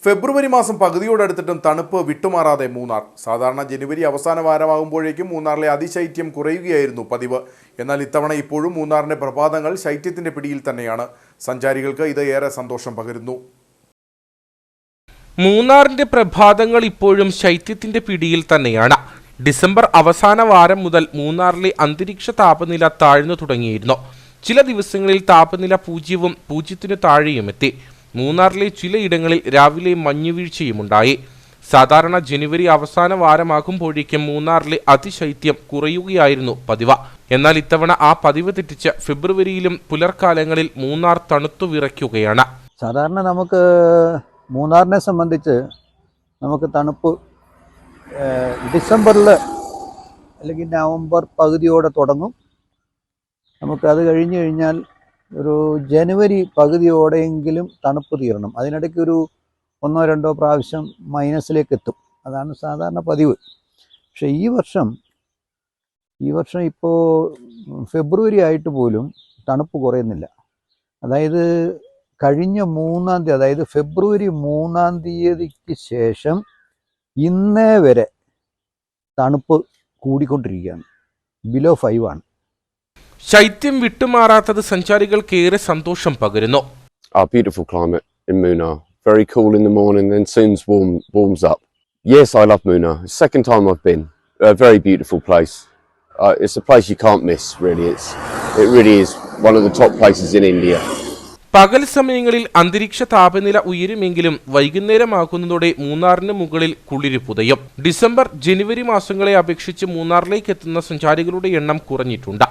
ഫെബ്രുവരി മാസം പകുതിയോടടുത്തിട്ടും തണുപ്പ് വിട്ടുമാറാതെ മൂന്നാർ. സാധാരണ ജനുവരി അവസാന വാരമാകുമ്പോഴേക്കും മൂന്നാറിലെ അതിശൈത്യം കുറയുകയായിരുന്നു പതിവ്. എന്നാൽ ഇത്തവണ ഇപ്പോഴും മൂന്നാറിന്റെ പ്രഭാതങ്ങൾ ശൈത്യത്തിന്റെ പിടിയിൽ തന്നെയാണ്. സഞ്ചാരികൾക്ക് ഇത് ഏറെ സന്തോഷം പകരുന്നു. മൂന്നാറിന്റെ പ്രഭാതങ്ങൾ ഇപ്പോഴും ശൈത്യത്തിന്റെ പിടിയിൽ തന്നെയാണ്. ഡിസംബർ അവസാന വാരം മുതൽ മൂന്നാറിലെ അന്തരീക്ഷ താപനില താഴ്ന്നു തുടങ്ങിയിരുന്നു. ചില ദിവസങ്ങളിൽ താപനില 0-ന് താഴെയുമെത്തി. മൂന്നാറിലെ ചിലയിടങ്ങളിൽ രാവിലെ മഞ്ഞുവീഴ്ചയുമുണ്ടായി. സാധാരണ ജനുവരി അവസാന വാരമാകുമ്പോഴേക്കും മൂന്നാറിലെ അതിശൈത്യം കുറയുകയായിരുന്നു പതിവ്. എന്നാൽ ഇത്തവണ ആ പതിവ് തെറ്റിച്ച് ഫെബ്രുവരിയിലും പുലർക്കാലങ്ങളിൽ മൂന്നാർ തണുത്തു വിറയ്ക്കുകയാണ്. സാധാരണ നമുക്ക് മൂന്നാറിനെ സംബന്ധിച്ച് നമുക്ക് തണുപ്പ് ഡിസംബറിൽ അല്ലെങ്കിൽ നവംബർ പകുതിയോടെ തുടങ്ങും. നമുക്കത് കഴിഞ്ഞ് കഴിഞ്ഞാൽ ഒരു ജനുവരി പകുതിയോടെയെങ്കിലും തണുപ്പ് തീരണം. അതിനിടയ്ക്ക് ഒരു 1-2 പ്രാവശ്യം മൈനസിലേക്ക് എത്തും. അതാണ് സാധാരണ പതിവ്. പക്ഷേ ഈ വർഷം ഇപ്പോൾ ഫെബ്രുവരി ആയിട്ട് പോലും തണുപ്പ് കുറയുന്നില്ല. അതായത് കഴിഞ്ഞ 3-ാം തീയതി, അതായത് ഫെബ്രുവരി 3-ാം തീയതിക്ക് ശേഷം ഇന്നേ വരെ തണുപ്പ് കൂടിക്കൊണ്ടിരിക്കുകയാണ്. ബിലോ 5 ആണ്. ശൈത്യം വിട്ടുമാറാത്തത് സഞ്ചാരികൾക്കേറെ സന്തോഷം പകരുന്നു. Our beautiful climate in Munnar, very cool in the morning, then soon warms up. Yes, I love Munnar. Second time I've been. A very beautiful place. It's a place you can't miss, really. It really is one of the top places in India. പകൽ സമയങ്ങളിൽ അന്തരീക്ഷ താപനില ഉയരുമെങ്കിലും വൈകുന്നേരമാകുന്നതോടെ മൂന്നാറിന് മുകളിൽ കുളിര് പുതയും. December ജനുവരി മാസങ്ങളെ അപേക്ഷിച്ച് മൂന്നാറിലേക്ക് എത്തുന്ന സഞ്ചാരികളുടെ എണ്ണം കുറഞ്ഞിട്ടുണ്ട്.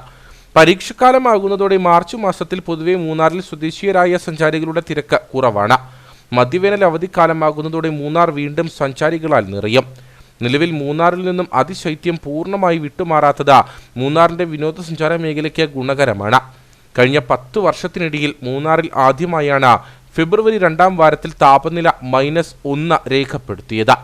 പരീക്ഷക്കാലമാകുന്നതോടെ മാർച്ച് മാസത്തിൽ പൊതുവെ മൂന്നാറിൽ സ്വദേശീയരായ സഞ്ചാരികളുടെ തിരക്ക് കുറവാണ്. മധ്യവേനൽ അവധിക്കാലമാകുന്നതോടെ മൂന്നാർ വീണ്ടും സഞ്ചാരികളാൽ നിറയും. നിലവിൽ മൂന്നാറിൽ നിന്നും അതിശൈത്യം പൂർണ്ണമായി വിട്ടുമാറാത്തത് മൂന്നാറിന്റെ വിനോദസഞ്ചാര മേഖലയ്ക്ക് ഗുണകരമാണ്. കഴിഞ്ഞ 10 വർഷത്തിനിടയിൽ മൂന്നാറിൽ ആദ്യമായാണ് ഫെബ്രുവരി 2-ാം വാരത്തിൽ താപനില -1 രേഖപ്പെടുത്തിയത്.